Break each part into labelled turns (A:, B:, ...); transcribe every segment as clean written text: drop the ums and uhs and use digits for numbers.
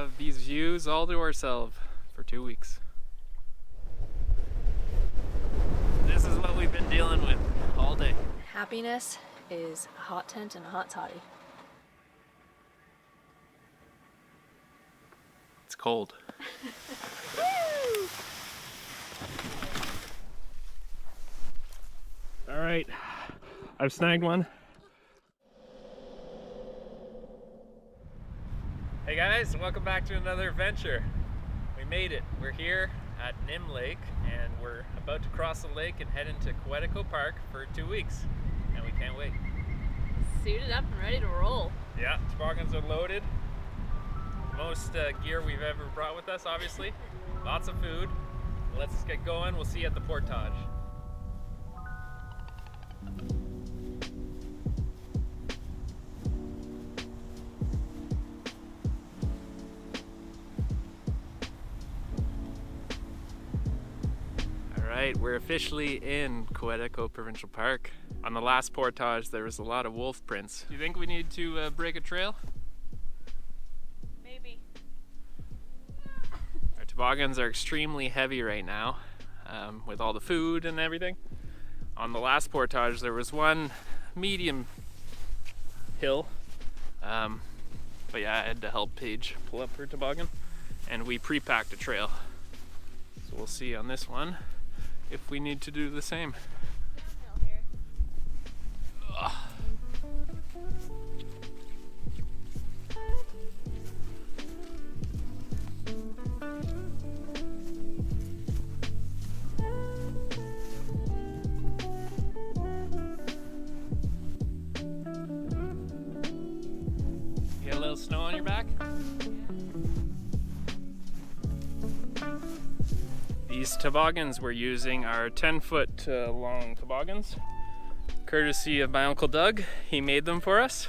A: have these views all to ourselves for 2 weeks. This is what we've been dealing with all day.
B: Happiness is a hot tent and a hot toddy.
A: It's cold. All right, I've snagged one. Hey guys, welcome back to another adventure. We made it. We're here at Nim Lake and we're about to cross the lake and head into Quetico Park for 2 weeks. And we can't wait.
B: Suited up and ready to roll.
A: Yeah, toboggans are loaded. Most gear we've ever brought with us, obviously. Lots of food. Let's get going. We'll see you at the portage. Alright, we're officially in Quetico Provincial Park. On the last portage there was a lot of wolf prints. Do you think we need to break a trail?
B: Maybe.
A: Our toboggans are extremely heavy right now with all the food and everything. On the last portage there was one medium hill, but yeah, I had to help Paige pull up her toboggan and we pre-packed a trail. So we'll see on this one if we need to do the same. Ugh. You got a little snow on your back? These toboggans we're using are 10-foot long toboggans, courtesy of my Uncle Doug. He made them for us.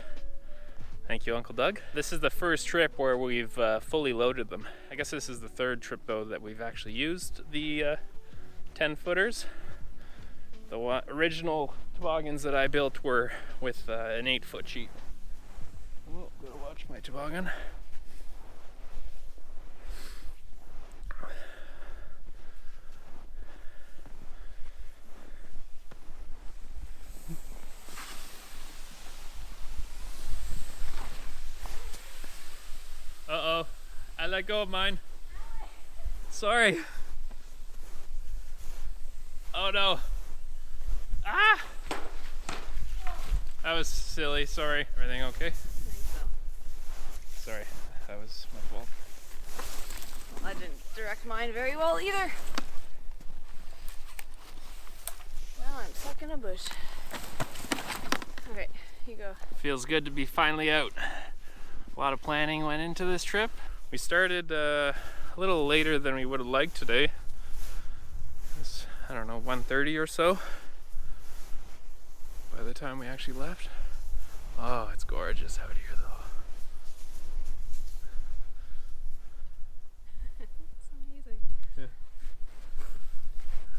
A: Thank you, Uncle Doug. This is the first trip where we've fully loaded them. I guess this is the third trip though that we've actually used the 10-footers. The original toboggans that I built were with an 8-foot sheet. Oh, gotta watch my toboggan. Uh-oh, I let go of mine. Sorry. Oh no. Ah! That was silly, sorry. Everything okay?
B: I think so.
A: Sorry, that was my fault.
B: Well, I didn't direct mine very well either. Now I'm stuck in a bush. Okay, you go.
A: Feels good to be finally out. A lot of planning went into this trip. We started a little later than we would have liked today. It was, I don't know, 1:30 or so by the time we actually left. Oh, it's gorgeous out here though.
B: It's amazing.
A: Yeah.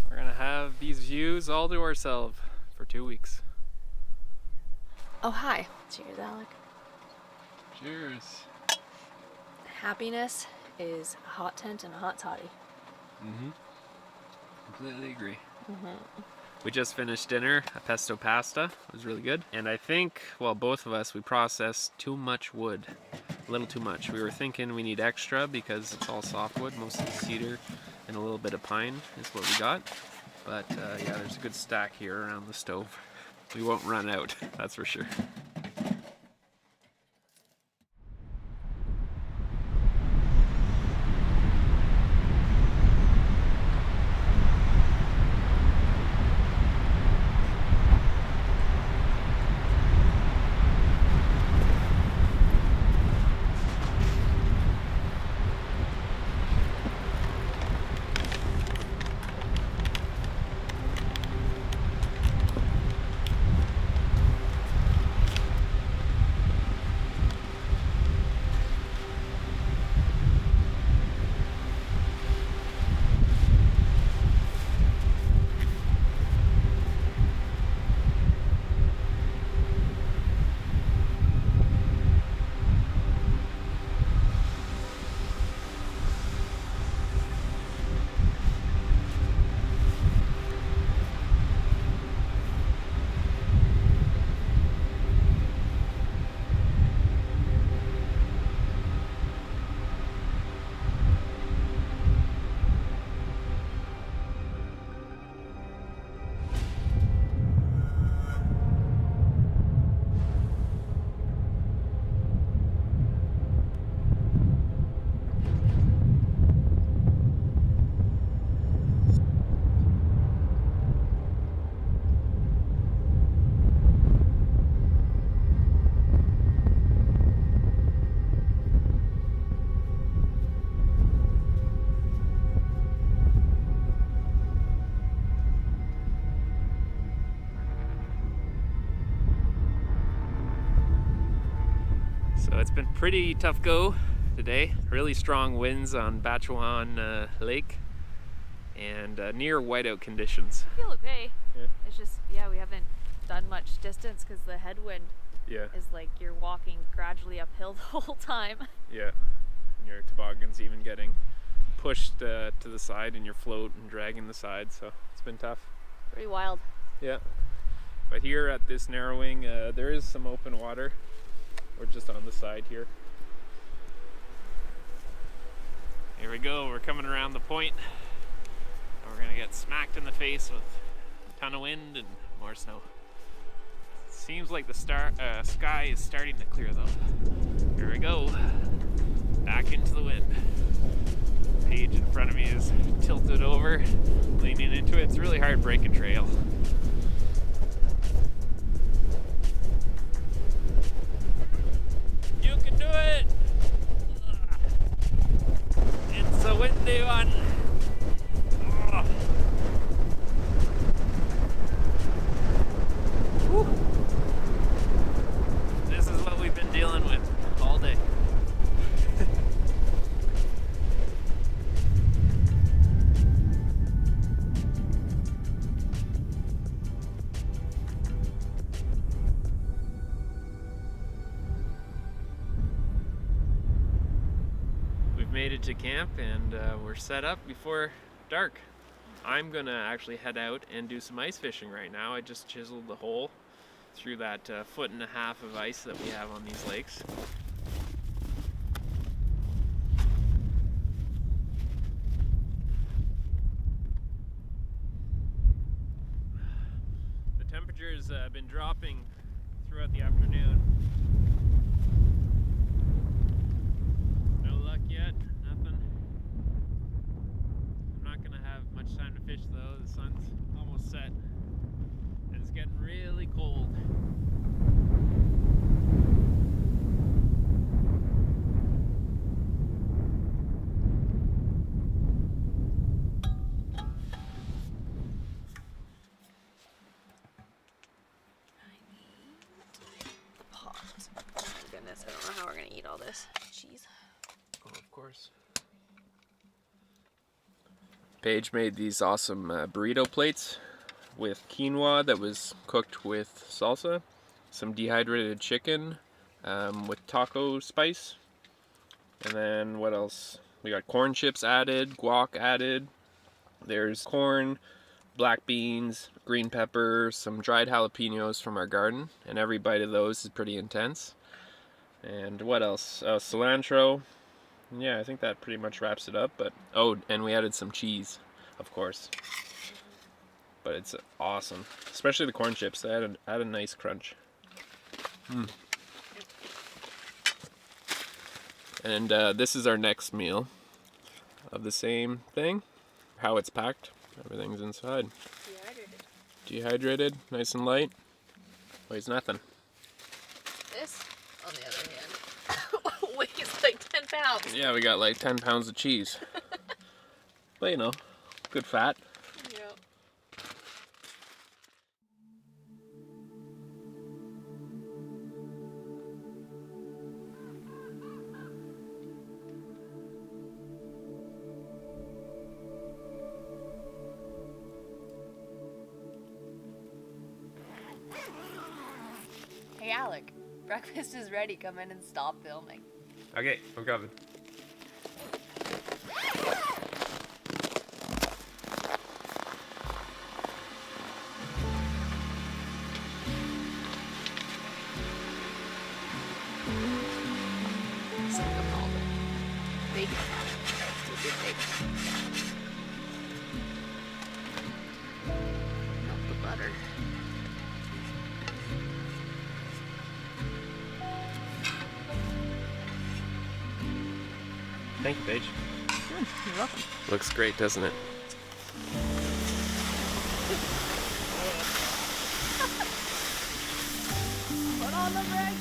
A: We're gonna have these views all to ourselves for 2 weeks.
B: Oh, hi. Cheers, Alec.
A: Cheers.
B: Happiness is a hot tent and a hot toddy.
A: Mm-hmm. Completely agree. Mm-hmm. We just finished dinner, a pesto pasta. It was really good. And I think, well, both of us, we processed too much wood. A little too much. We were thinking we need extra because it's all softwood, mostly cedar and a little bit of pine is what we got. But yeah, there's a good stack here around the stove. We won't run out, that's for sure. it's been pretty tough go today. Really strong winds on Bachuan Lake and near whiteout conditions.
B: I feel okay.
A: Yeah.
B: It's just, yeah, we haven't done much distance because the headwind is like you're walking gradually uphill the whole time.
A: Yeah. And your toboggan's even getting pushed to the side and your float and dragging the side, so it's been tough.
B: Pretty wild.
A: Yeah. But here at this narrowing, there is some open water. We're just on the side here. Here we go, we're coming around the point. And we're gonna get smacked in the face with a ton of wind and more snow. Seems like the sky is starting to clear though. Here we go, back into the wind. Paige in front of me is tilted over, leaning into it. It's really hard breaking trail. You can do it! It's a windy one. Whew. This is what we've been dealing with all day. Made it to camp and we're set up before dark. I'm gonna actually head out and do some ice fishing right now. I just chiseled the hole through that 1.5 foot of ice that we have on these lakes. The temperature's been dropping throughout the afternoon. Yet, nothing. I'm not gonna have much time to fish though. The sun's almost set and it's getting really cold.
B: Pot. Oh goodness, I don't know how we're gonna eat all this cheese.
A: Oh, of course. Paige made these awesome burrito plates with quinoa that was cooked with salsa, some dehydrated chicken with taco spice, and then what else? We got corn chips added, guac added, there's corn, black beans, green pepper, some dried jalapenos from our garden, and every bite of those is pretty intense. And what else? Cilantro. Yeah, I think that pretty much wraps it up. But oh, and we added some cheese, of course. But it's awesome, especially the corn chips. They add a nice crunch. And this is our next meal of the same thing. How it's packed. Everything's inside. Dehydrated, nice and light. Weighs nothing.
B: This, on the other hand, weighs like 10 pounds.
A: Yeah, we got like 10 pounds of cheese. But you know, good fat.
B: Yep. Hey Alec, breakfast is ready. Come in and stop filming.
A: Okay, I'm coming.
B: Something called bacon. Stupid bacon. Melt the butter.
A: Thank you, Paige.
B: You're welcome.
A: Looks great, doesn't it?
B: Put on the bread.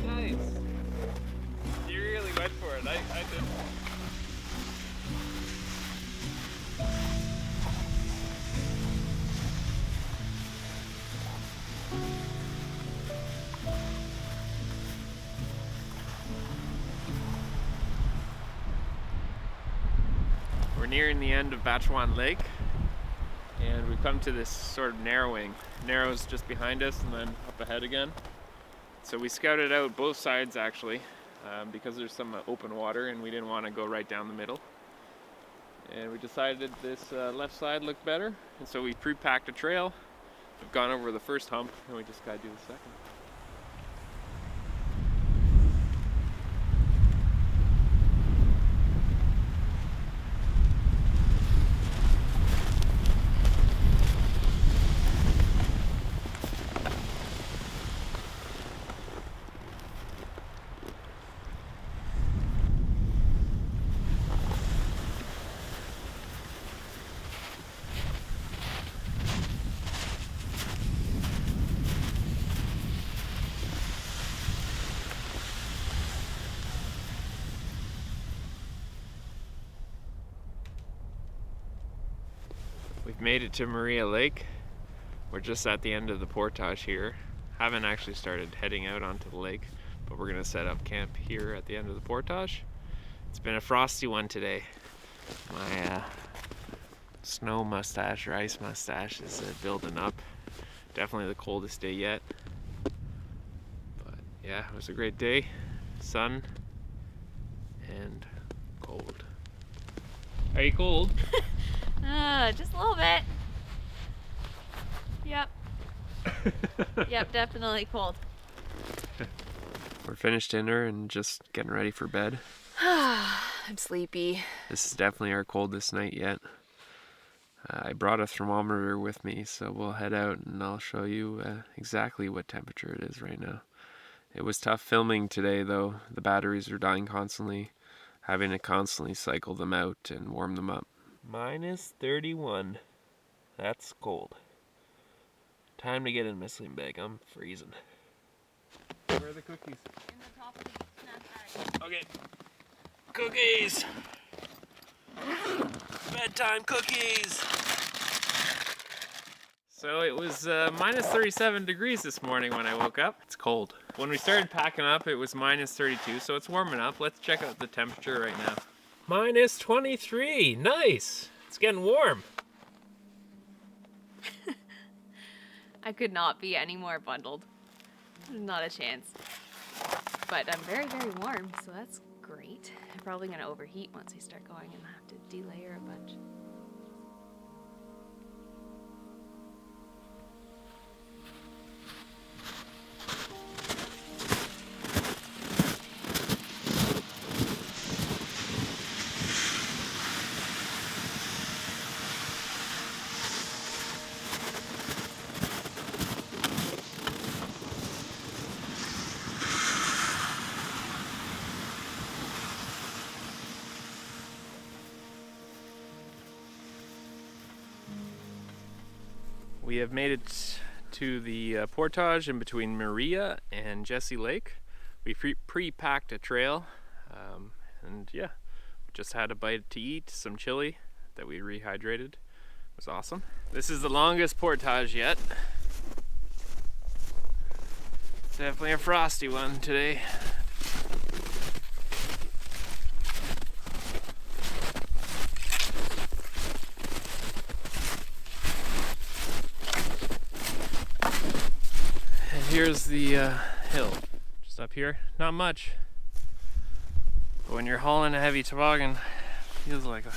A: Nice. You really went for it. We're nearing the end of Batchewan Lake, and we've come to this sort of narrowing. Narrows just behind us and then up ahead again. So we scouted out both sides actually, because there's some open water and we didn't want to go right down the middle. And we decided this left side looked better, and so we pre-packed a trail. We've gone over the first hump and we just gotta do the second. We've made it to Maria Lake. We're just at the end of the portage here. Haven't actually started heading out onto the lake, but we're gonna set up camp here at the end of the portage. It's been a frosty one today. My snow mustache or ice mustache is building up. Definitely the coldest day yet. But yeah, it was a great day. Sun and cold. Are you cold?
B: Just a little bit. Yep. Yep, definitely cold.
A: We're finished dinner and just getting ready for bed.
B: I'm sleepy.
A: This is definitely our coldest night yet. I brought a thermometer with me, so we'll head out and I'll show you exactly what temperature it is right now. It was tough filming today though. The batteries are dying constantly, having to constantly cycle them out and warm them up. Minus 31. That's cold. Time to get in my sleeping bag. I'm freezing. Where are the cookies?
B: In the top of the snack bag.
A: Okay. Cookies! Bedtime cookies! So it was minus 37 degrees this morning when I woke up. It's cold. When we started packing up, it was minus 32, so it's warming up. Let's check out the temperature right now. Minus 23. Nice. It's getting warm.
B: I could not be any more bundled. Not a chance. But I'm very, very warm, so that's great. I'm probably going to overheat once we start going and have to delayer a bunch.
A: We have made it to the portage in between Maria and Jessie Lake. We pre-packed a trail, and yeah, just had a bite to eat, some chili that we rehydrated. It was awesome. This is the longest portage yet. Definitely a frosty one today. Here's the hill, just up here. Not much, but when you're hauling a heavy toboggan, it feels like a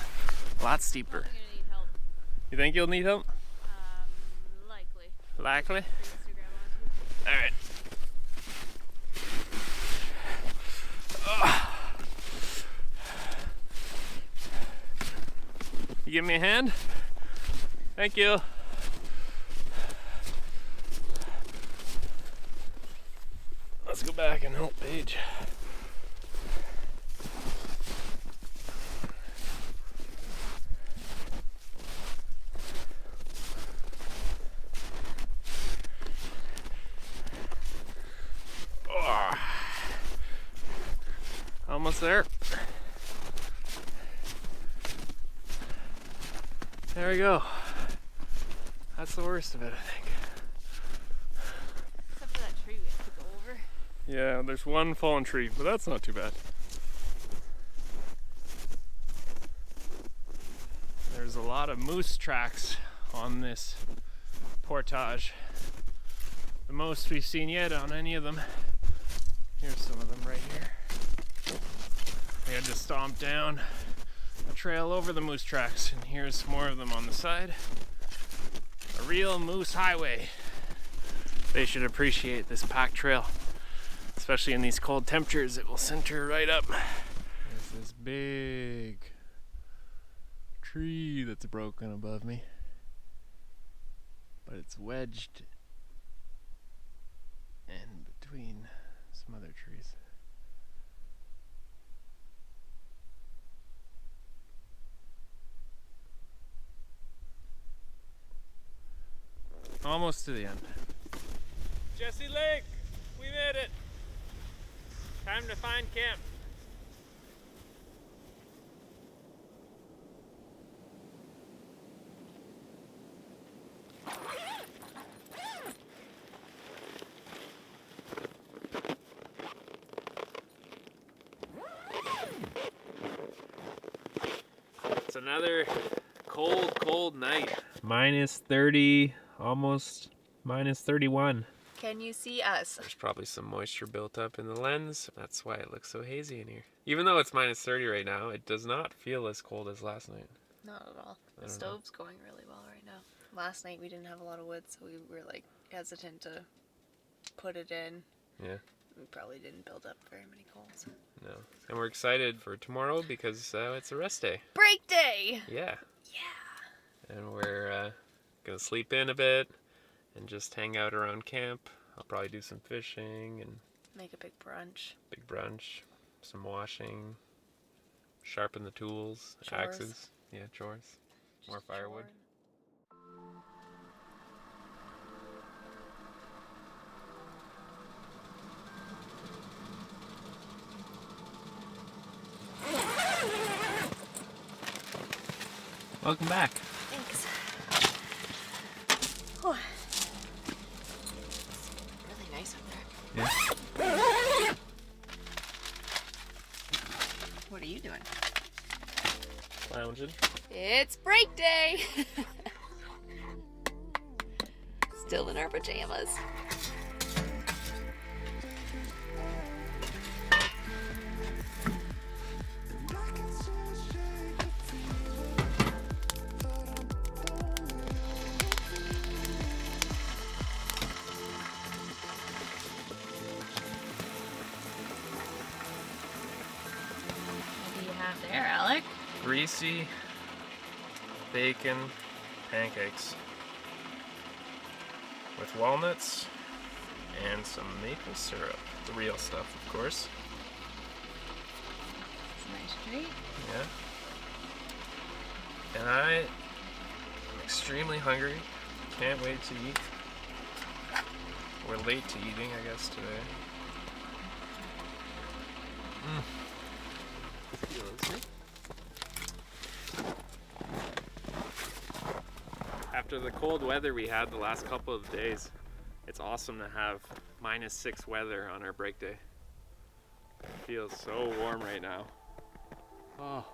A: lot steeper.
B: I'm gonna need help.
A: You think you'll need help?
B: Likely.
A: Likely?
B: To grab onto.
A: Alright. You give me a hand? Thank you. Let's go back and help Paige. Oh. Almost there. There we go. That's the worst of it, I think.
B: Except for that tree we have to go over.
A: Yeah, there's one fallen tree, but that's not too bad. There's a lot of moose tracks on this portage. The most we've seen yet on any of them. Here's some of them right here. We had to stomp down a trail over the moose tracks, and here's more of them on the side. A real moose highway. They should appreciate this packed trail, especially in these cold temperatures. It will center right up. There's this big tree that's broken above me, but it's wedged in between some other trees. Almost to the end. Jesse Lake, we made it. Time to find camp. It's another cold night. Minus 30, almost minus 31.
B: Can you see us?
A: There's probably some moisture built up in the lens. That's why it looks so hazy in here. Even though it's minus 30 right now, it does not feel as cold as last night.
B: Not at all. The stove's going really well right now. Last night we didn't have a lot of wood, so we were like hesitant to put it in.
A: Yeah.
B: We probably didn't build up very many coals.
A: No. And we're excited for tomorrow because it's a rest day.
B: Break day!
A: Yeah.
B: Yeah.
A: And we're gonna sleep in a bit and just hang out around camp. I'll probably do some fishing and
B: make a big brunch.
A: Some washing, sharpen the tools,
B: chores.
A: Axes. Yeah, chores.
B: Just
A: more firewood. Welcome back.
B: Thanks. Oh. It's really nice up there.
A: Yeah.
B: What are you doing?
A: Lounging.
B: It's break day! Still in our pajamas. There, Alec.
A: Greasy bacon pancakes with walnuts and some maple syrup. The real stuff, of course.
B: It's a nice treat.
A: Yeah. And I am extremely hungry. Can't wait to eat. We're late to eating, I guess, today. After the cold weather we had the last couple of days, it's awesome to have -6 weather on our break day. It feels so warm right now. Oh.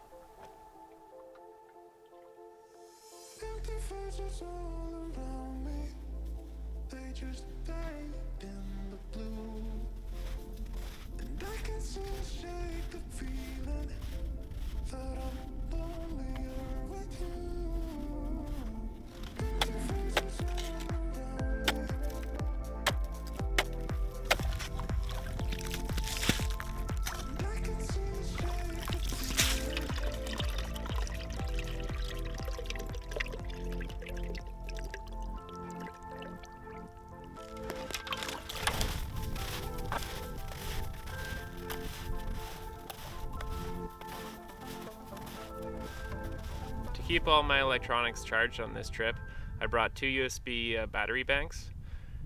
A: To keep all my electronics charged on this trip, I brought 2 USB battery banks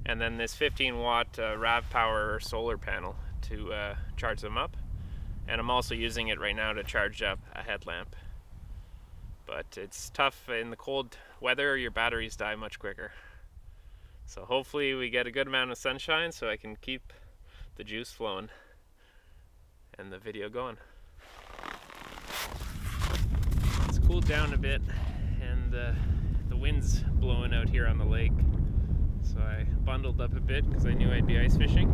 A: and then this 15-watt RAV power solar panel to charge them up. And I'm also using it right now to charge up a headlamp. But it's tough in the cold weather, your batteries die much quicker. So hopefully we get a good amount of sunshine so I can keep the juice flowing and the video going. It's cooled down a bit, and the wind's blowing out here on the lake. So I bundled up a bit because I knew I'd be ice fishing.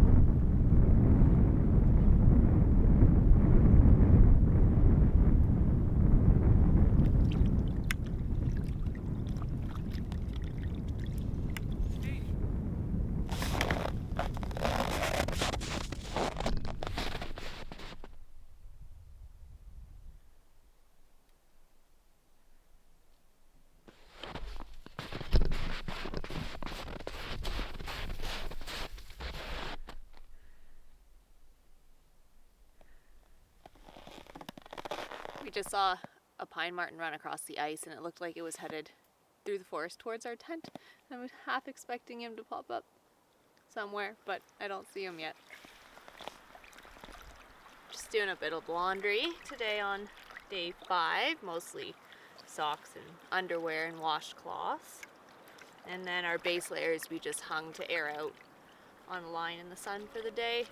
B: We just saw a pine marten run across the ice and it looked like it was headed through the forest towards our tent. I was half expecting him to pop up somewhere, but I don't see him yet. Just doing a bit of laundry today on day 5, mostly socks and underwear and washcloths. And then our base layers we just hung to air out on a line in the sun for the day.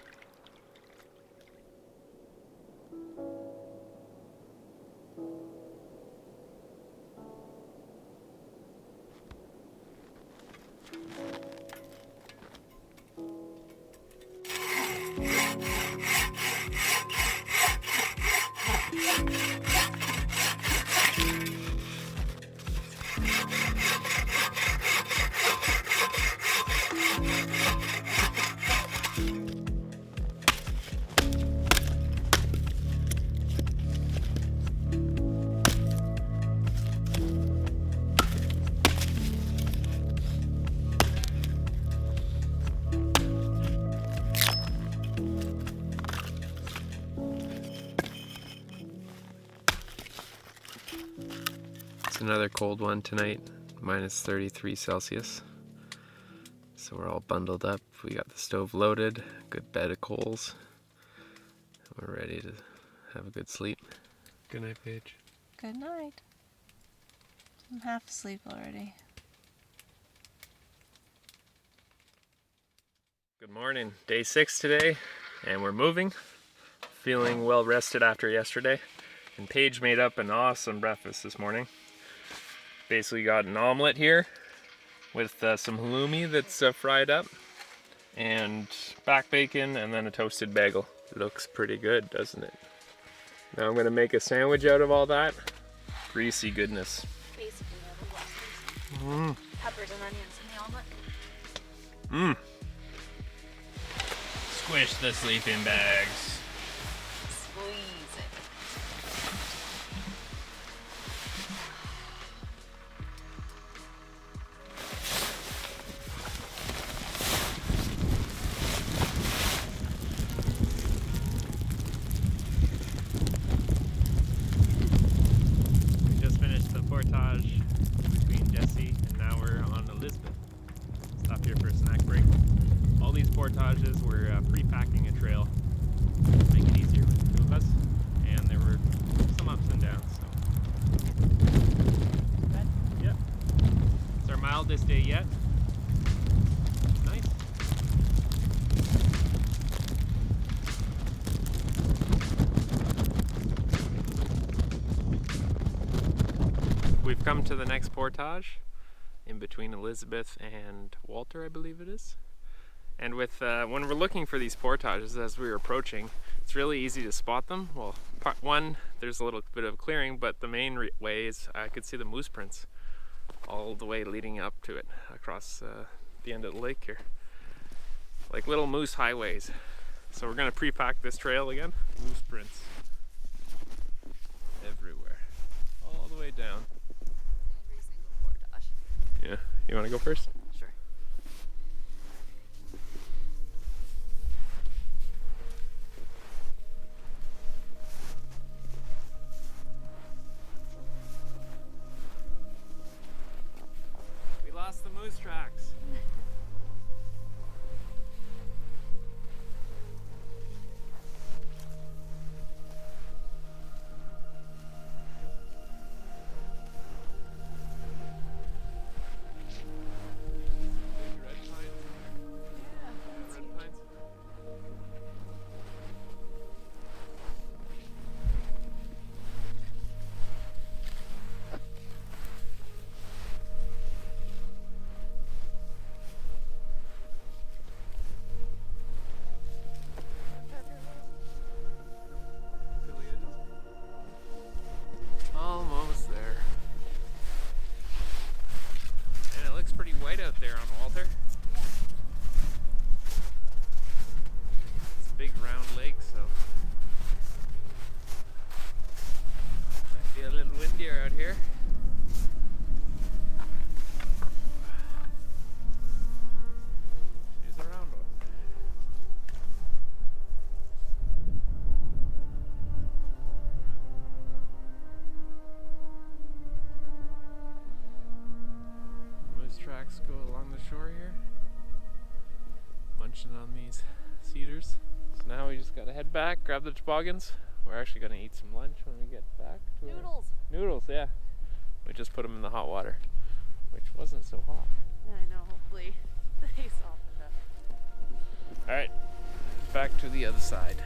A: Another cold one tonight, minus 33 Celsius. So we're all bundled up. We got the stove loaded, good bed of coals. We're ready to have a good sleep. Good night, Paige.
B: Good night. I'm half asleep already.
A: Good morning. Day 6 today, and we're moving. Feeling well rested after yesterday. And Paige made up an awesome breakfast this morning. Basically got an omelet here with some halloumi that's fried up, and back bacon, and then a toasted bagel. Looks pretty good, doesn't it? Now I'm gonna make a sandwich out of all that. Greasy goodness.
B: Basically, peppers and onions in the omelet.
A: Squish the sleeping bags.
B: Squeeze it.
A: We just finished the portage between Jesse, and now we're on Elizabeth. Stop here for a snack break. All these portages were pre-packing a trail to make it easier with the two of us, and there were some ups and downs. So, yeah, it's our mildest day yet. Nice. We've come to the next portage in between Elizabeth and Walter, I believe it is. And with when we're looking for these portages as we were approaching, it's really easy to spot them. Well, part one, there's a little bit of clearing, but the main way is I could see the moose prints all the way leading up to it across the end of the lake here. Like little moose highways. So we're gonna pre-pack this trail again. Moose prints everywhere, all the way down.
B: Every single portage.
A: Yeah, you wanna go first?
B: Sure.
A: We lost the moose tracks. out there on Walter. It's a big round lake, so might be a little windier out here. Here's a round one. Moose tracks go along the shore here. Munching on these cedars. So now we just gotta head back, grab the toboggans. We're actually gonna eat some lunch when we get back to
B: Noodles.
A: Noodles, yeah. We just put them in the hot water, which wasn't so hot.
B: I know, hopefully they softened up.
A: Alright, back to the other side.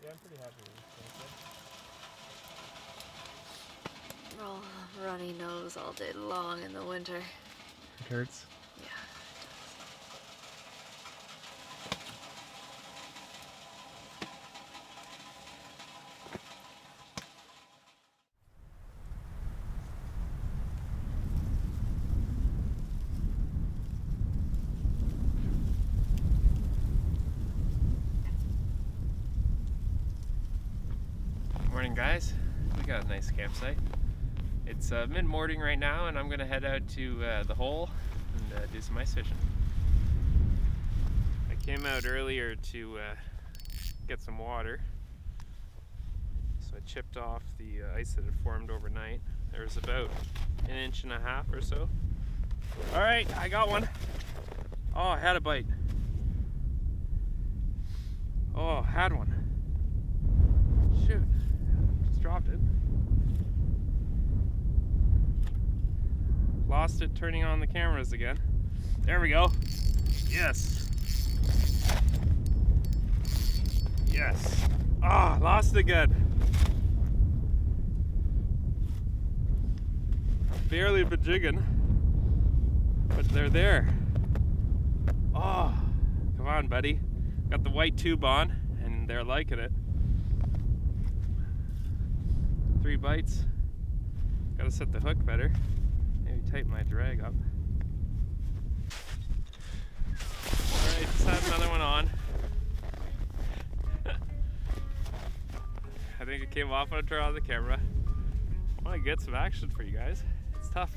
A: Yeah, I'm pretty happy with it.
B: Oh, runny nose all day long in the winter.
A: It hurts.
B: Yeah.
A: Morning, guys. We got a nice campsite. It's mid-morning right now, and I'm gonna head out to the hole and do some ice fishing. I came out earlier to get some water, so I chipped off the ice that had formed overnight. There was about 1.5 inches or so. All right, I got one. Oh, I had a bite. Oh, had one. Shoot. Dropped it. Lost it turning on the cameras again. There we go. Yes. Yes. Ah, lost it again. Barely been jigging, but they're there. Oh, come on, buddy. Got the white tube on, and they're liking it. 3 bites. Gotta set the hook better. Maybe tighten my drag up. Alright, just had another one on. I think it came off when I turned on the camera. I want to get some action for you guys. It's tough.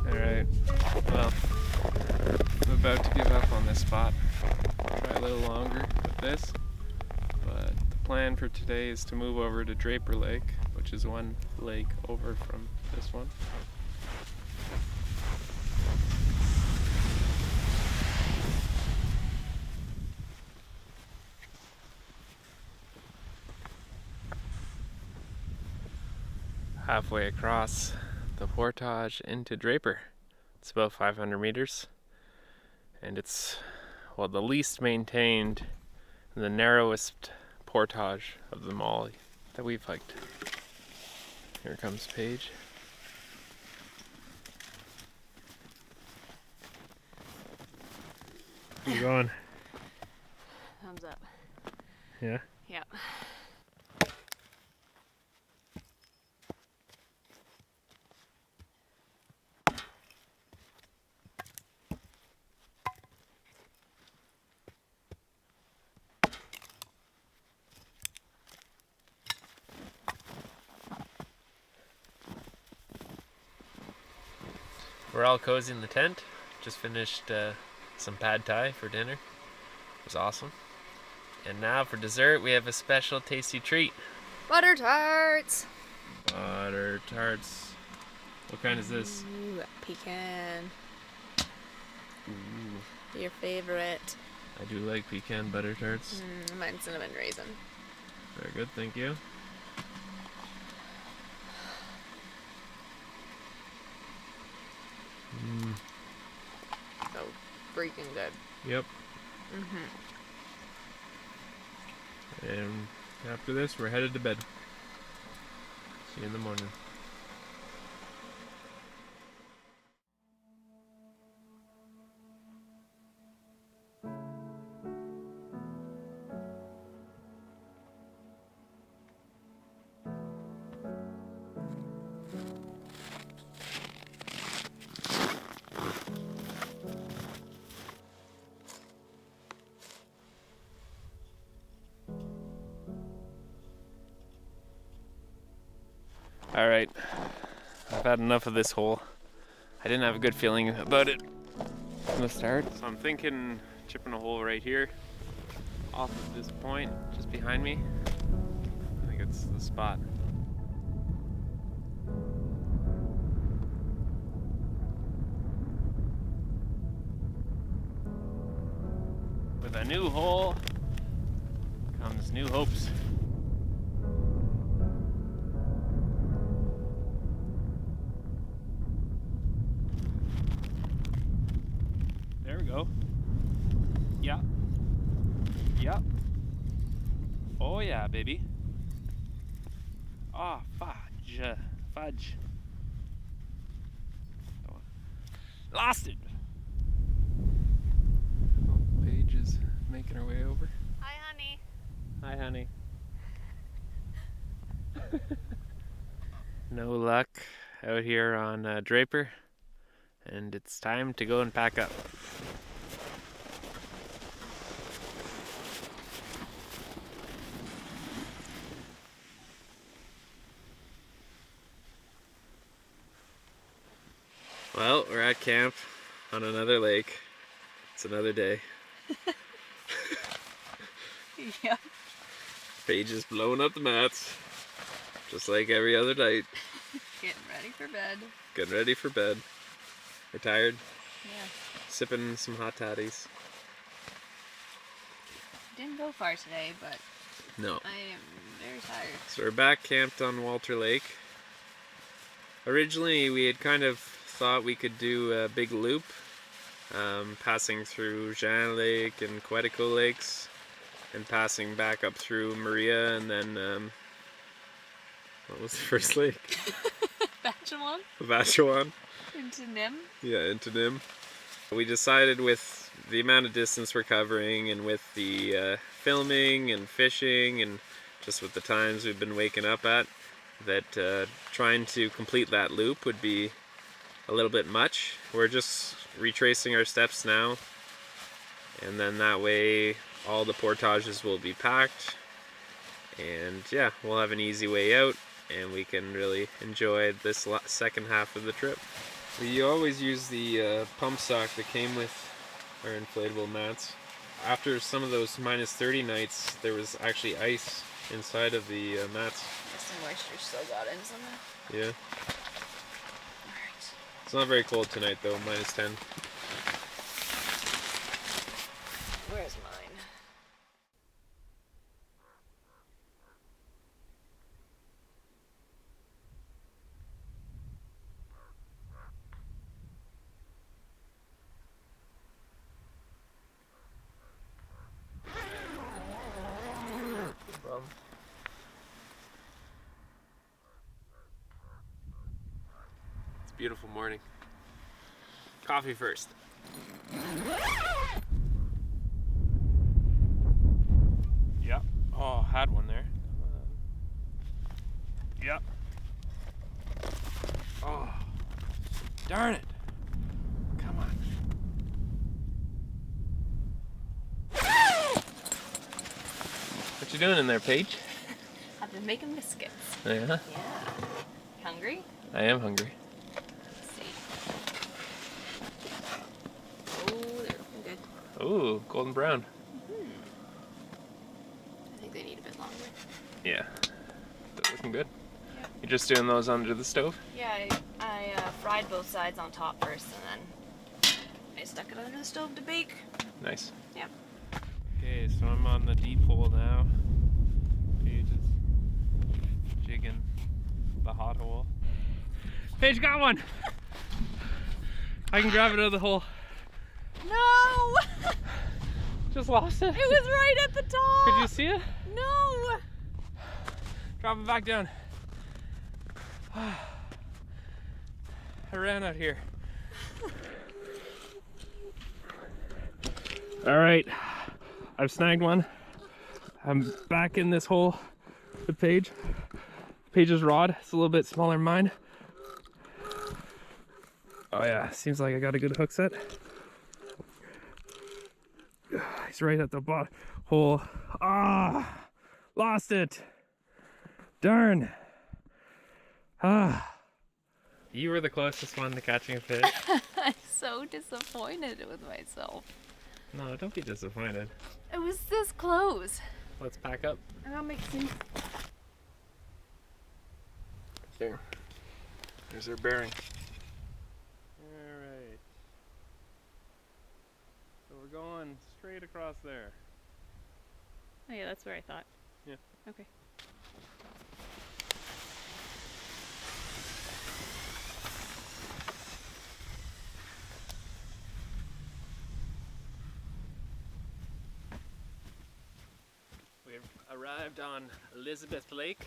A: Alright, well, I'm about to give up on this spot. Try a little longer with this, but the plan for today is to move over to Draper Lake, which is one lake over from this one. Halfway across the portage into Draper. It's about 500 meters, and it's, well, the least maintained and the narrowest portage of them all that we've hiked. Here comes Paige. How's it going?
B: Thumbs up.
A: Yeah?
B: Yeah.
A: We're all cozy in the tent. Just finished some pad thai for dinner. It was awesome. And now for dessert, we have a special tasty treat.
B: Butter tarts.
A: Butter tarts. What kind is this?
B: Ooh, pecan.
A: Ooh,
B: Your favorite.
A: I do like pecan butter tarts.
B: Mine's cinnamon raisin.
A: Very good, thank you.
B: So freaking good.
A: Yep. And after this, we're headed to bed. See you in the morning. All right, I've had enough of this hole. I didn't have a good feeling about it from the start, so I'm thinking chipping a hole right here off of this point just behind me. I think it's the spot. With a new hole comes new hopes. There we go. Yeah. Yeah. Oh yeah, baby. Ah, fudge. Fudge. Oh. Lost it. Oh, Paige is making her way over.
B: Hi, honey.
A: Hi, honey. No luck out here on Draper, and it's time to go and pack up. Well, we're at camp on another lake. It's another day.
B: Yeah.
A: Paige is blowing up the mats, just like every other night.
B: Getting ready for bed.
A: Getting ready for bed. We're tired.
B: Yeah.
A: Sipping some hot toddies.
B: Didn't go far today, but
A: No.
B: I am very tired.
A: So we're back camped on Walter Lake. Originally, we had kind of thought we could do a big loop, passing through Jean Lake and Quetico Lakes, and passing back up through Maria, and then, what was the first lake?
B: Bachewan?
A: Vachewan.
B: Into Nim?
A: Yeah, into Nim. We decided with the amount of distance we're covering, and with the filming and fishing, and just with the times we've been waking up at, that trying to complete that loop would be a little bit much. We're just retracing our steps now, and then that way all the portages will be packed, and yeah, we'll have an easy way out, and we can really enjoy this second half of the trip. We always use the pump sock that came with our inflatable mats. After some of those -30 nights, there was actually ice inside of the mats.
B: Some moisture still got in somewhere.
A: Yeah.
B: Alright.
A: It's not very cold tonight though, -10.
B: Where's mine?
A: It's a beautiful morning. Coffee first. Yep. Oh, had one there. Yep. Oh, darn it. Come on. What you doing in there, Paige?
B: I've been making biscuits.
A: Yeah?
B: Yeah. Hungry?
A: I am hungry.
B: Let's see. Oh, they're looking good.
A: Ooh, golden brown.
B: I think they need a bit longer.
A: Yeah. They're looking good.
B: Yeah.
A: You're just doing those under the stove?
B: Yeah, I fried both sides on top first, and then I stuck it under the stove to bake.
A: Nice.
B: Yep.
A: Okay, so I'm on the deep hole now. Paige is jigging the hot hole. Paige got one! I can grab it out of the hole.
B: No!
A: Just lost it?
B: It was right at the top!
A: Could you see it?
B: No!
A: Drop it back down. I ran out here. All right, I've snagged one. I'm back in this hole with Paige. Paige's rod, it's a little bit smaller than mine. Oh yeah, seems like I got a good hook set. He's right at the bottom hole. Ah, lost it. Darn. Ah. You were the closest one to catching a fish.
B: I'm so disappointed with myself.
A: No, don't be disappointed.
B: It was this close.
A: Let's pack up.
B: I gotta make sense.
A: There. There's our bearing. Alright. So we're going straight across there.
B: Oh yeah, that's where I thought.
A: Yeah.
B: Okay.
A: We've arrived on Elizabeth Lake.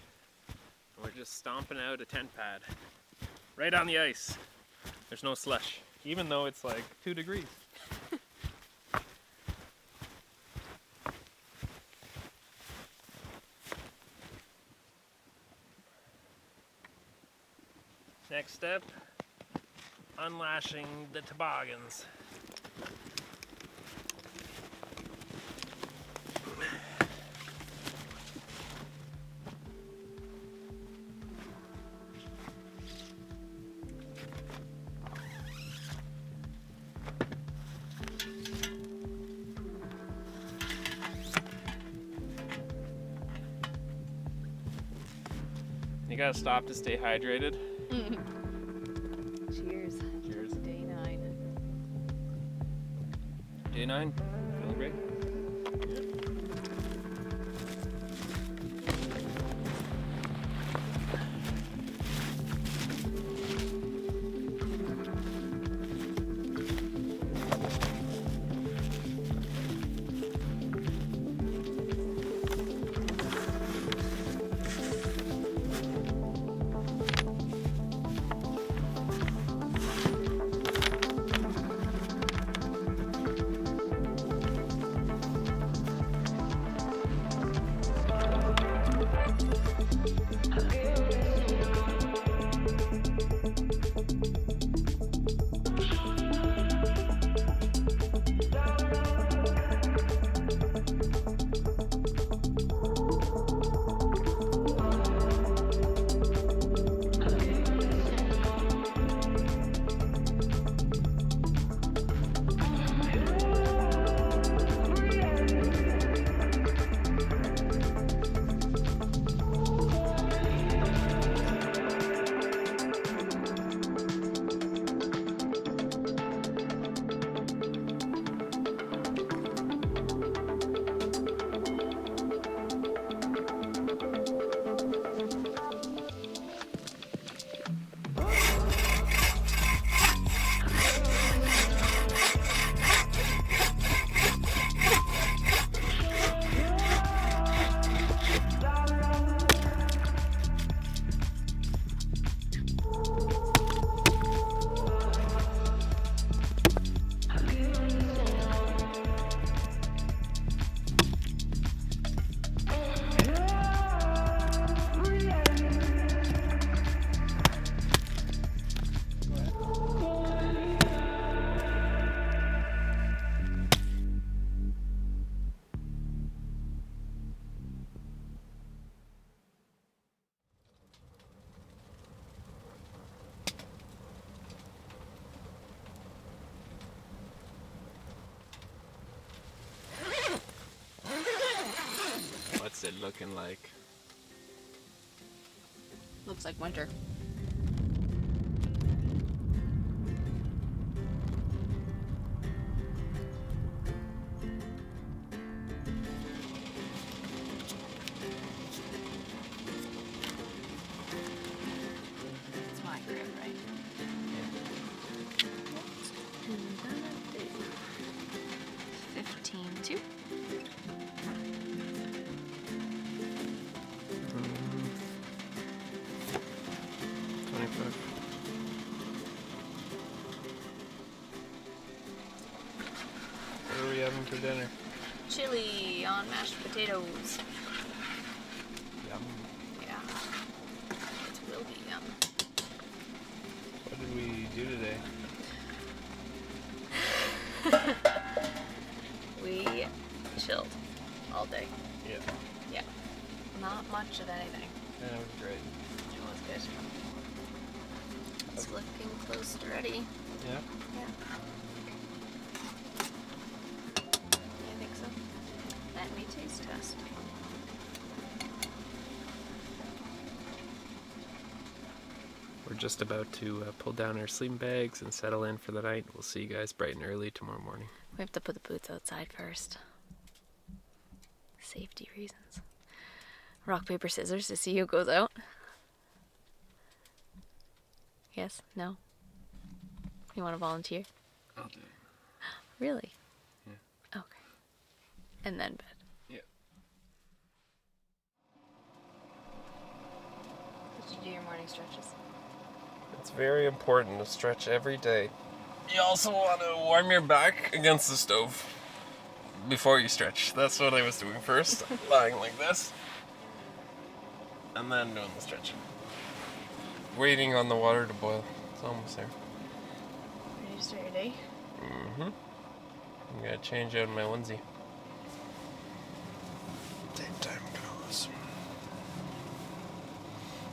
A: And we're just stomping out a tent pad. Right on the ice. There's no slush, even though it's like 2 degrees. Next step, unlashing the toboggans. You gotta stop to stay hydrated.
B: Cheers.
A: Cheers.
B: Day 9.
A: Day 9, feeling great? What's it looking like?
B: Looks like winter. It's my grip, right? 15-2.
A: for dinner?
B: Chili on mashed potatoes.
A: Yum.
B: Yeah. It will be yum.
A: What did we do today?
B: We chilled all day.
A: Yeah.
B: Yeah. Not much of anything.
A: Yeah, it was great.
B: It was good. It's looking close to ready.
A: Yeah.
B: Yeah. I think so. Let me taste test.
A: We're just about to pull down our sleeping bags and settle in for the night. We'll see you guys bright and early tomorrow morning.
B: We have to put the boots outside first. Safety reasons. Rock, paper, scissors to see who goes out. Yes? No? You want to volunteer?
A: I'll do it.
B: Really?
A: Yeah.
B: Okay. And then bed.
A: Yeah.
B: Did you do your morning stretches?
A: It's very important to stretch every day. You also want to warm your back against the stove before you stretch. That's what I was doing first. Lying like this. And then doing the stretching. Waiting on the water to boil. It's almost there.
B: Ready to start your day?
A: Mm-hmm. I'm gonna change out my onesie. Daytime goes.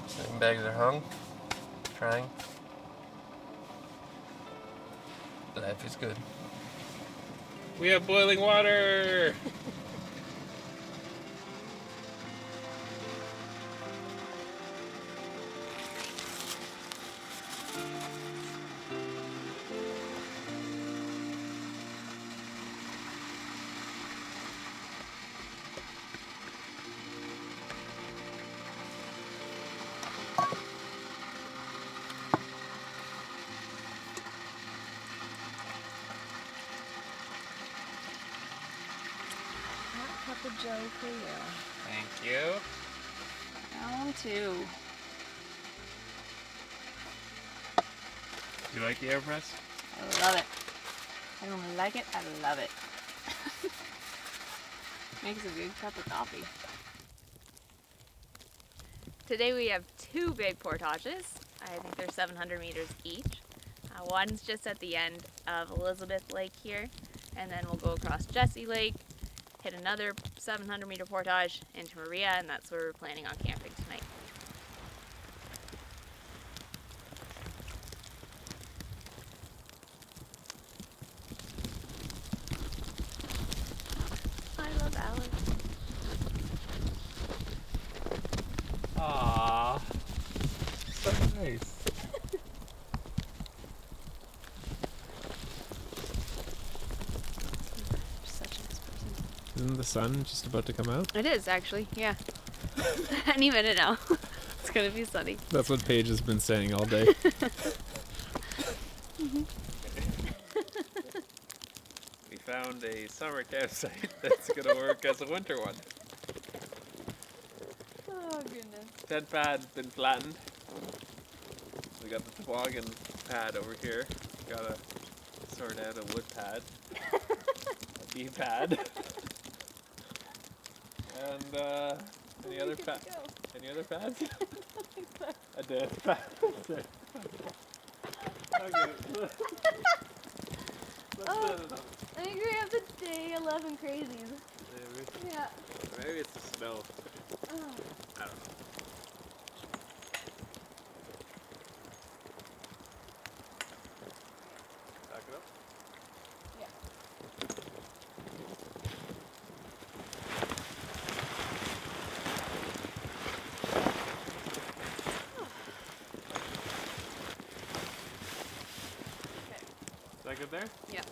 A: Sleeping bags are hung. Trying. Life is good. We have boiling water!
B: Cup of joe for you.
A: Thank you.
B: Round two.
A: You like the AirPress?
B: I love it. I don't like it, I love it. Makes a good cup of coffee. Today we have two big portages. I think they're 700 meters each. One's just at the end of Elizabeth Lake here, and then we'll go across Jesse Lake, hit another 700 meter portage into Maria, and that's where we're planning on camping tonight. I love Alex.
A: Aww. So nice.
B: Such a nice person.
A: Isn't the sun just about to come out?
B: It is actually, yeah. Any minute now. It's gonna be sunny.
A: That's what Paige has been saying all day. We found a summer campsite that's gonna work as a winter one.
B: Oh goodness.
A: Tent pad's been flattened. We got the toboggan pad over here. Gotta sort out a wood pad. A bee pad. And any other pads? Any other pads? A dead pad. Okay.
B: Oh, I think we have the day 11 crazies.
A: Maybe.
B: Yeah.
A: Maybe it's the snow.
B: Oh.
A: I don't know. Back it up?
B: Yeah.
A: Is that good there?
B: Yeah.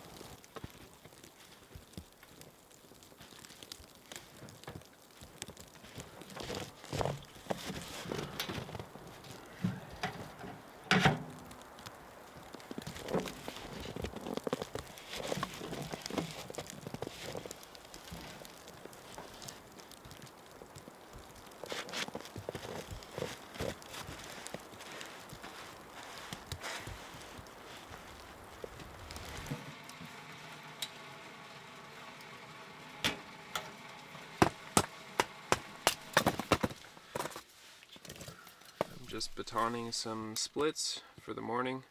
A: just batoning some splits for the morning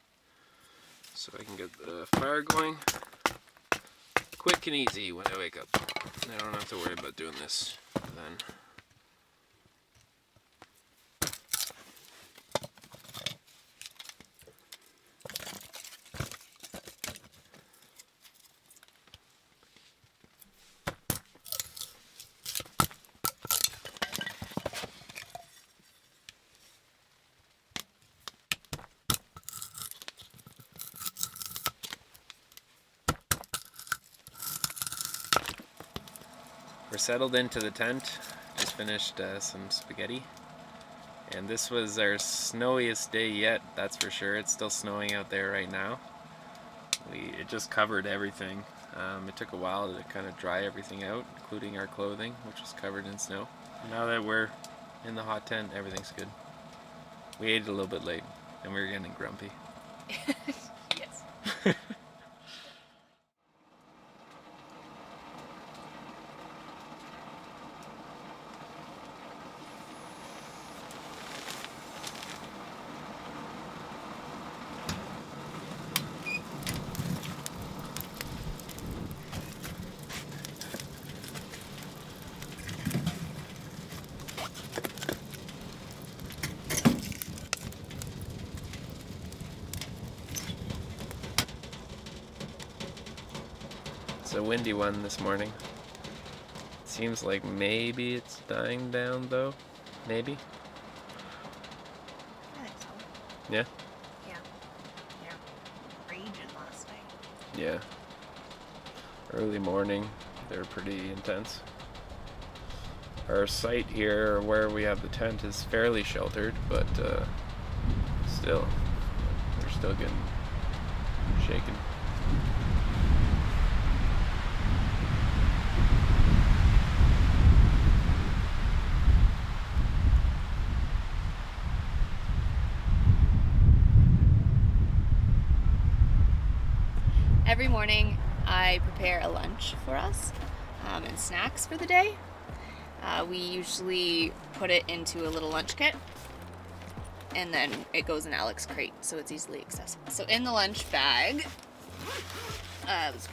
A: so I can get the fire going quick and easy when I wake up. I don't have to worry about doing this then. We're settled into the tent, just finished some spaghetti, and this was our snowiest day yet, that's for sure. It's still snowing out there right now. It just covered everything. It took a while to kind of dry everything out, including our clothing, which was covered in snow. Now that we're in the hot tent, everything's good. We ate a little bit late, and we were getting grumpy.
B: Yes.
A: It's a windy one this morning. Seems like maybe it's dying down though. Maybe?
C: I think so.
A: Yeah?
C: Yeah. Yeah. Raging last night.
A: Yeah. Early morning, they're pretty intense. Our site here where we have the tent is fairly sheltered, but still, they're still getting shaken.
B: Every morning I prepare a lunch for us and snacks for the day. We usually put it into a little lunch kit and then it goes in Alex's crate so it's easily accessible. So in the lunch bag, it's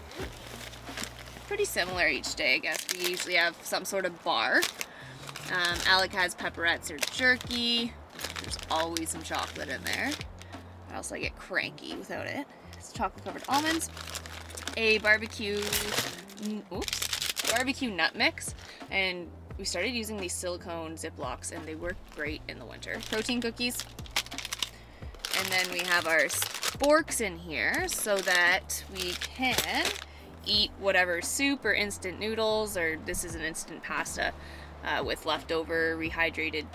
B: pretty similar each day, I guess. We usually have some sort of bar. Alec has pepperettes or jerky. There's always some chocolate in there, or else I get cranky without it. It's chocolate covered almonds, a barbecue nut mix, and we started using these silicone Ziplocs and they work great in the winter. Protein cookies, and then we have our sporks in here so that we can eat whatever soup or instant noodles, or this is an instant pasta with leftover rehydrated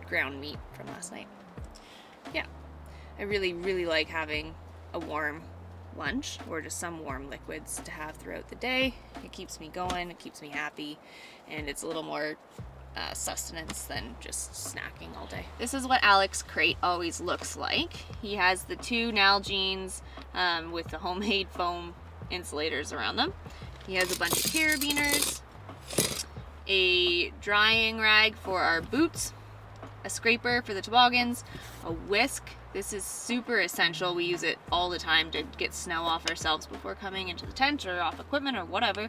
B: ground meat from last night. Yeah, I really like having a warm lunch or just some warm liquids to have throughout the day. It keeps me going, it keeps me happy, and it's a little more sustenance than just snacking all day. This is what Alex's crate always looks like. He has the two Nalgene's with the homemade foam insulators around them. He has a bunch of carabiners, a drying rag for our boots, a scraper for the toboggans, a whisk. This is super essential. We use it all the time to get snow off ourselves before coming into the tent or off equipment or whatever.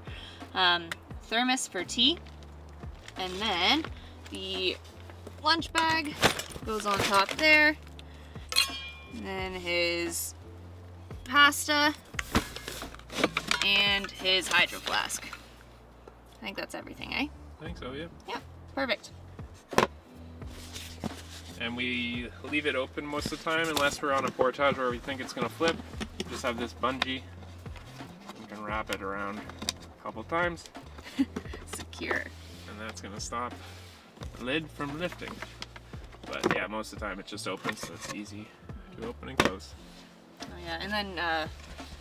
B: Thermos for tea. And then the lunch bag goes on top there. And then his pasta and his hydro flask. I think that's everything, eh?
A: I think so, yeah.
B: Yeah, perfect.
A: And we leave it open most of the time unless we're on a portage where we think it's going to flip. Just have this bungee. We can wrap it around a couple times.
B: Secure.
A: And that's going to stop the lid from lifting. But yeah, most of the time it's just open, so it's easy to open and close.
B: Oh yeah, and then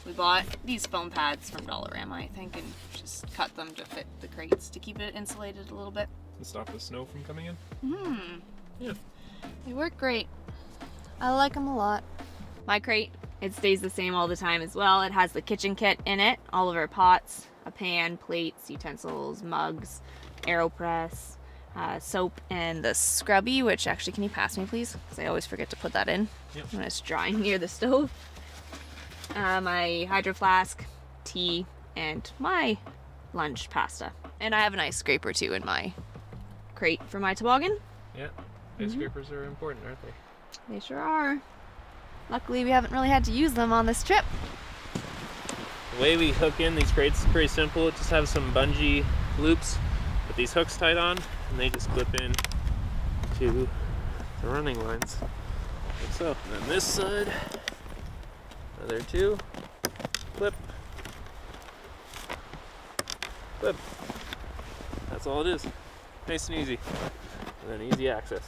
B: we bought these foam pads from Dollarama, I think, and just cut them to fit the crates to keep it insulated a little bit.
A: And stop the snow from coming in. Yeah.
B: They work great. I like them a lot. My crate, it stays the same all the time as well. It has the kitchen kit in it, all of our pots, a pan, plates, utensils, mugs, AeroPress, soap and the scrubby, which actually, can you pass me please? Because I always forget to put that in when it's drying near the stove. My hydro flask, tea, and my lunch pasta. And I have an ice scraper too in my crate for my toboggan.
A: Yeah, ice scrapers are important, aren't they?
B: They sure are. Luckily, we haven't really had to use them on this trip.
A: The way we hook in these crates is pretty simple. Just have some bungee loops with these hooks tied on, and they just clip in to the running lines, like so. And then this side, another two, clip, clip. That's all it is. Nice and easy, and then easy access.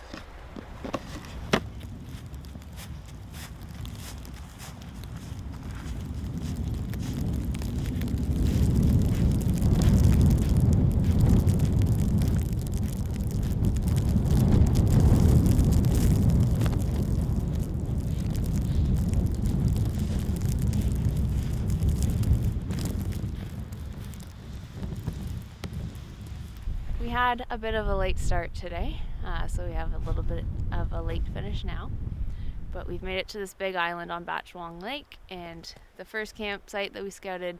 B: We had a bit of a late start today, so we have a little bit of a late finish now. But we've made it to this big island on Batchwong Lake, and the first campsite that we scouted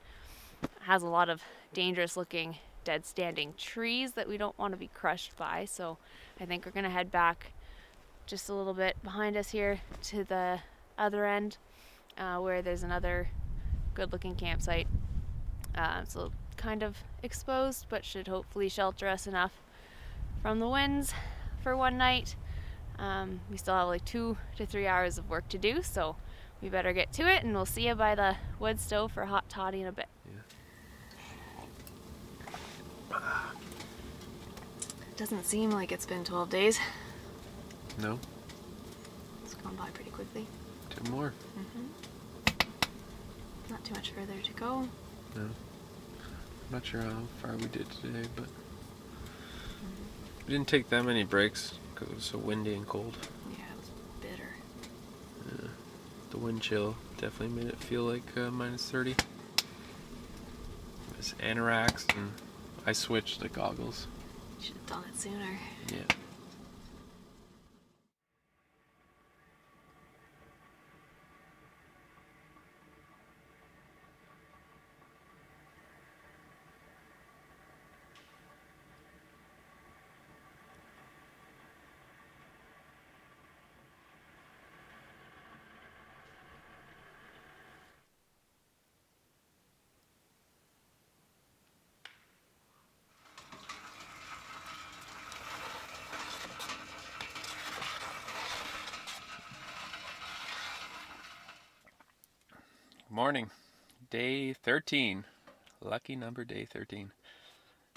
B: has a lot of dangerous looking dead standing trees that we don't want to be crushed by, so I think we're going to head back just a little bit behind us here to the other end, where there's another good looking campsite. So kind of exposed, but should hopefully shelter us enough from the winds for one night. We still have like 2 to 3 hours of work to do, so we better get to it, and we'll see you by the wood stove for hot toddy in a bit.
A: Yeah.
B: Doesn't seem like it's been 12 days.
A: No?
B: It's gone by pretty quickly.
A: 2 more.
B: Not too much further to go.
A: No. I'm not sure how far we did today, but we didn't take that many breaks because it was so windy and cold.
B: Yeah, it was bitter.
A: Yeah. The wind chill definitely made it feel like minus 30. It was anoraks, and I switched the goggles.
B: Should have done it sooner.
A: Yeah. Morning, day 13. Lucky number, day 13.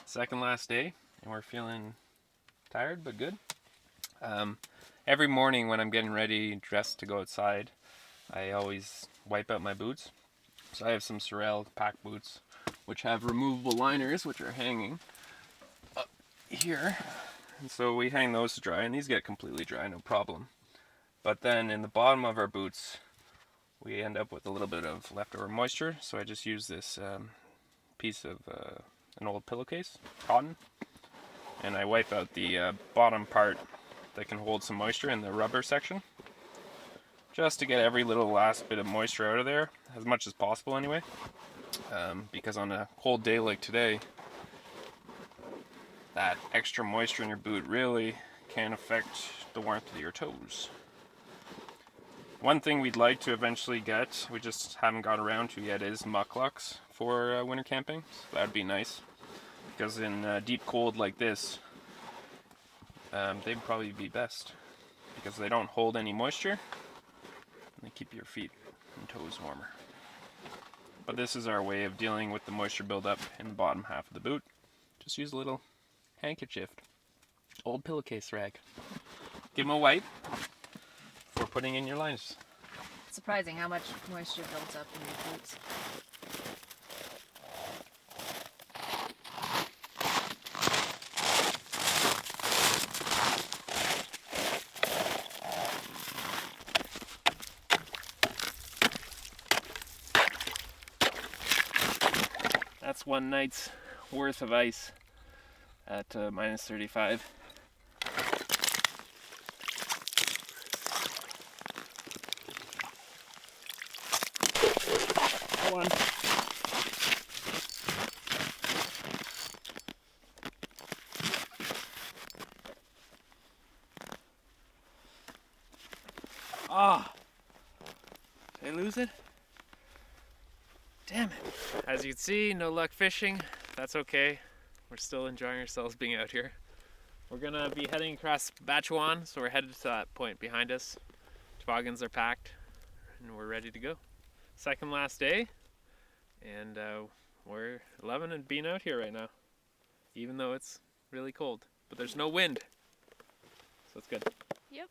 A: Second last day, and we're feeling tired but good. Every morning when I'm getting ready, dressed to go outside, I always wipe out my boots. So I have some Sorel pack boots, which have removable liners, which are hanging up here. And so we hang those to dry, and these get completely dry, no problem. But then in the bottom of our boots, we end up with a little bit of leftover moisture, so I just use this piece of an old pillowcase, cotton, and I wipe out the bottom part that can hold some moisture in the rubber section, just to get every little last bit of moisture out of there, as much as possible anyway, because on a cold day like today, that extra moisture in your boot really can affect the warmth of your toes. One thing we'd like to eventually get, we just haven't got around to yet, is mucklucks for winter camping. So that'd be nice, because in deep cold like this, they'd probably be best, because they don't hold any moisture, and they keep your feet and toes warmer. But this is our way of dealing with the moisture buildup in the bottom half of the boot. Just use a little handkerchief, old pillowcase rag. Give them a wipe for putting in your liners.
B: It's surprising how much moisture builds up in your boots.
A: That's one night's worth of ice at minus 35. Ah! Did I lose it? Damn it. As you can see, no luck fishing. That's okay. We're still enjoying ourselves being out here. We're gonna be heading across Bachuan, so we're headed to that point behind us. Toboggans are packed, and we're ready to go. Second last day, and we're loving and being out here right now, even though it's really cold. But there's no wind, so it's good.
B: Yep.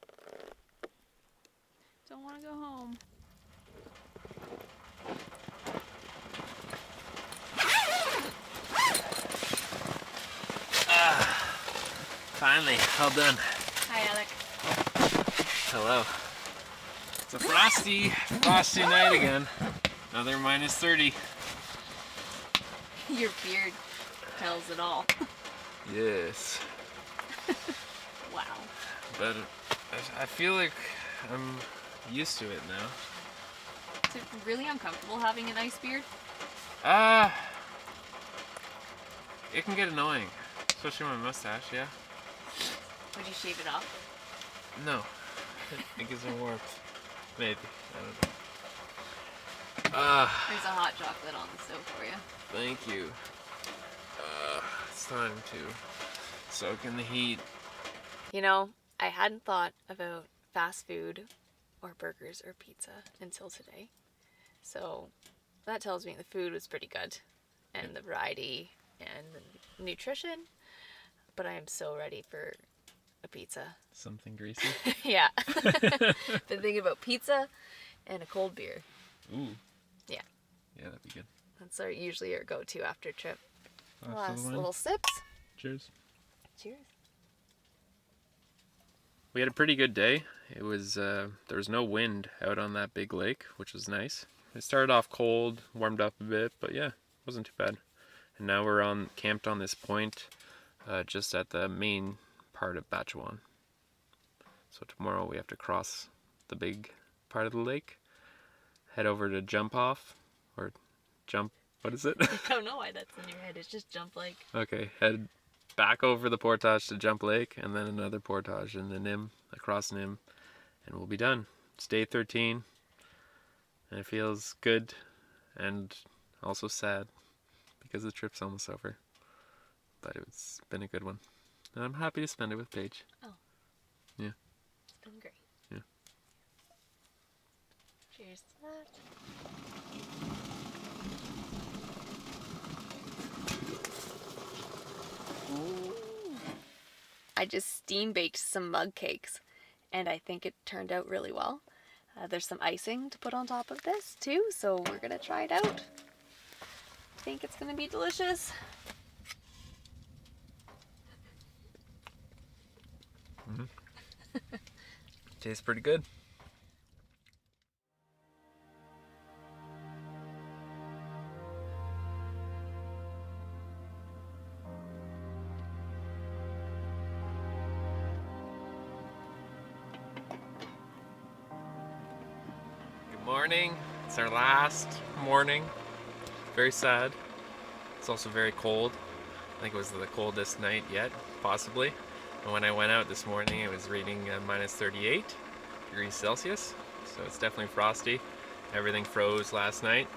B: Don't want to go home.
A: Finally, all done.
B: Hi, Alec.
A: Hello. It's a frosty night again. Another minus 30.
B: Your beard tells it all.
A: Yes.
B: Wow.
A: But I feel like I'm used to it now.
B: Is it really uncomfortable having a nice beard?
A: It can get annoying. Especially my mustache, yeah.
B: Would you shave it off?
A: No. It gives me warmth. Maybe. I don't know.
B: There's a hot chocolate on the stove for you.
A: Thank you. It's time to soak in the heat.
B: You know, I hadn't thought about fast food or burgers or pizza until today. So that tells me the food was pretty good and the variety and the nutrition. But I am so ready for a pizza.
A: Something greasy?
B: Yeah. Been thinking about pizza and a cold beer.
A: Ooh.
B: Yeah.
A: Yeah, that'd be good.
B: That's usually our go-to after a trip.
A: Glass of
B: Last
A: wine.
B: little sips.
A: Cheers.
B: Cheers.
A: We had a pretty good day. It was there was no wind out on that big lake, which was nice. It started off cold, warmed up a bit, but yeah, wasn't too bad. And now we're camped on this point, just at the main part of Bachuan. So tomorrow we have to cross the big part of the lake, head over to Jump Off, or Jump, what is it?
B: I don't know why that's in your head. It's just Jump Lake.
A: Okay, head back over the portage to Jump Lake, and then another portage in the Nim, across Nim, and we'll be done. It's day 13, and it feels good and also sad because the trip's almost over. But it's been a good one, and I'm happy to spend it with Paige.
B: Oh.
A: Yeah.
B: It's been great.
A: Yeah.
B: Cheers to that. I just steam baked some mug cakes and I think it turned out really well. There's some icing to put on top of this too, so we're gonna try it out. I think it's gonna be delicious.
A: Tastes pretty good. Good morning. It's our last morning. Very sad. It's also very cold. I think it was the coldest night yet, possibly. And when I went out this morning, it was reading minus 38 degrees Celsius. So it's definitely frosty. Everything froze last night,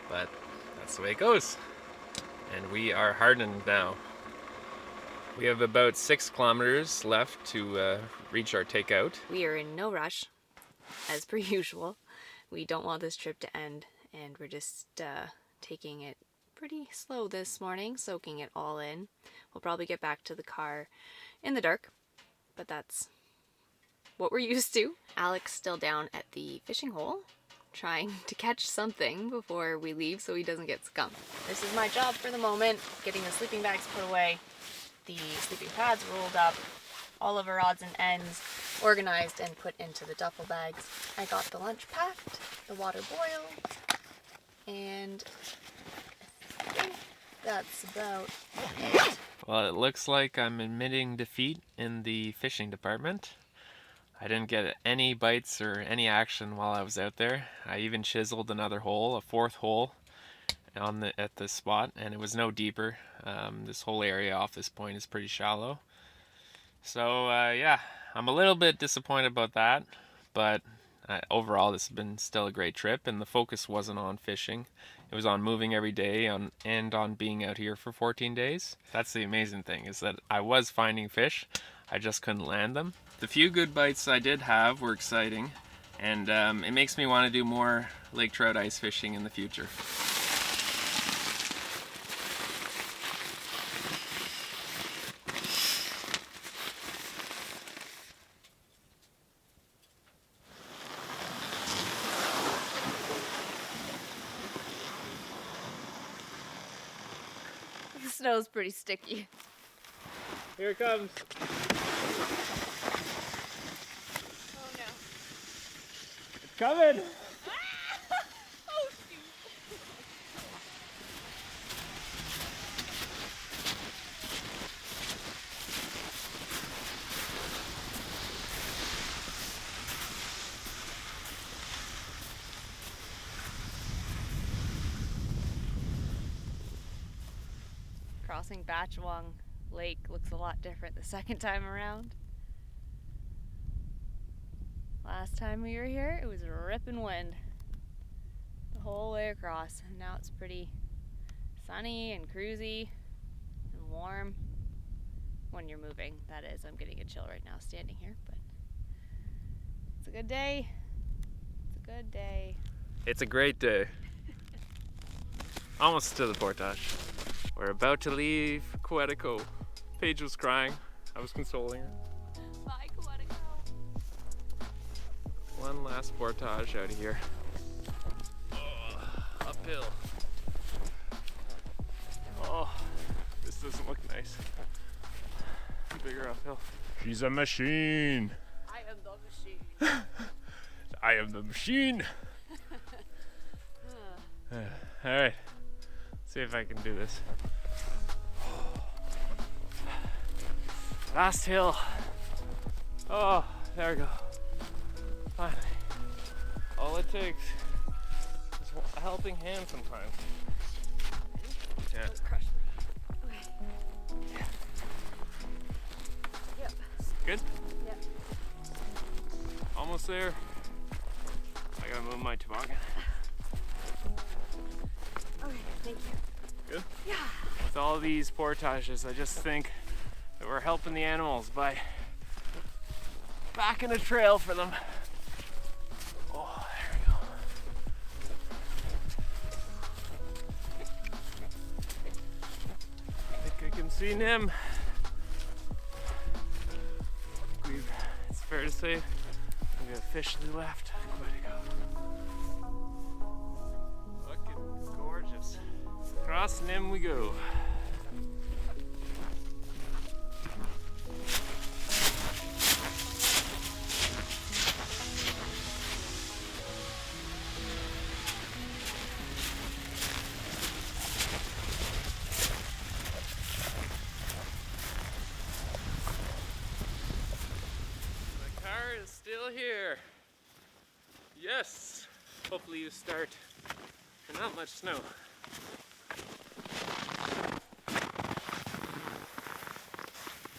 A: but that's the way it goes. And we are hardened now. We have about 6 kilometers left to reach our takeout.
B: We are in no rush, as per usual. We don't want this trip to end, and we're just taking it pretty slow this morning, soaking it all in. We'll probably get back to the car in the dark, but that's what we're used to. Alec's still down at the fishing hole, trying to catch something before we leave so he doesn't get skunked. This is my job for the moment, getting the sleeping bags put away, the sleeping pads rolled up, all of our odds and ends organized and put into the duffel bags. I got the lunch packed, the water boiled, and I think that's about it.
A: Well, it looks like I'm admitting defeat in the fishing department. I didn't get any bites or any action while I was out there. I even chiseled another hole, a 4th hole, at this spot, and it was no deeper. This whole area off this point is pretty shallow. So yeah, I'm a little bit disappointed about that, but overall this has been still a great trip, and the focus wasn't on fishing. It was on moving every day and on being out here for 14 days. That's the amazing thing, is that I was finding fish, I just couldn't land them. The few good bites I did have were exciting, and it makes me want to do more lake trout ice fishing in the future.
B: The snow's pretty sticky.
A: Here it comes.
B: Oh no.
A: It's coming!
B: Oh shoot. Crossing Batchwong Lake looks a lot different the second time around. Last time we were here, it was ripping wind the whole way across, and now it's pretty sunny and cruisy and warm when you're moving. That is, I'm getting a chill right now standing here, but it's a good day. It's a good day.
A: It's a great day. Almost to the portage. We're about to leave Quetico. Paige was crying. I was consoling her.
B: Bye, Quetico.
A: One last portage out of here. Oh, uphill. Oh, this doesn't look nice. Bigger uphill. She's a machine.
B: I am the machine.
A: I am the machine. All right, see if I can do this. Last hill. Oh, there we go. Finally. All it takes is a helping hand sometimes. Yeah.
B: Don't crush me. Okay. Yep.
A: Good?
B: Yep.
A: Almost there. I gotta move my toboggan.
B: Okay, thank you.
A: Good?
B: Yeah.
A: With all these portages, I just think that we're helping the animals by backing a trail for them. Oh, there we go. I think I can see Nim. It's fair to say we've officially left Quetico. Looking gorgeous. Across Nim we go. Still here. Yes. Hopefully you start. And not much snow.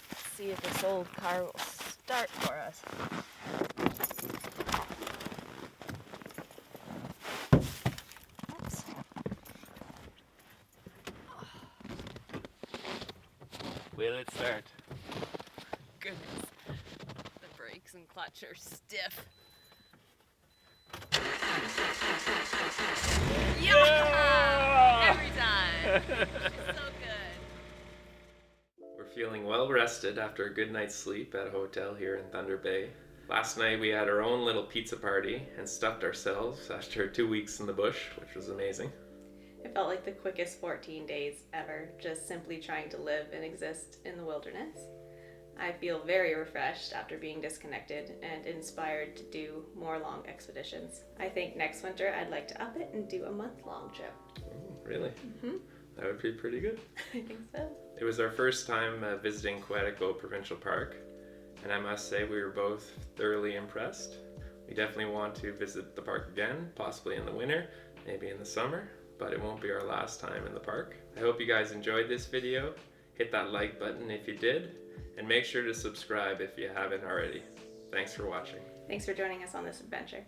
B: Let's see if this old car will start for us. Oops.
A: Will it start?
B: Goodness. The brakes and clutch are stiff. Yeah! Every time. It's so good.
A: We're feeling well rested after a good night's sleep at a hotel here in Thunder Bay. Last night we had our own little pizza party and stuffed ourselves after 2 weeks in the bush, which was amazing.
D: It felt like the quickest 14 days ever, just simply trying to live and exist in the wilderness. I feel very refreshed after being disconnected and inspired to do more long expeditions. I think next winter I'd like to up it and do a month-long trip.
A: Oh, really?
D: Mm-hmm.
A: That would be pretty good.
D: I think so.
A: It was our first time visiting Quetico Provincial Park, and I must say we were both thoroughly impressed. We definitely want to visit the park again, possibly in the winter, maybe in the summer, but it won't be our last time in the park. I hope you guys enjoyed this video. Hit that like button if you did, and make sure to subscribe if you haven't already. Thanks for watching.
D: Thanks for joining us on this adventure.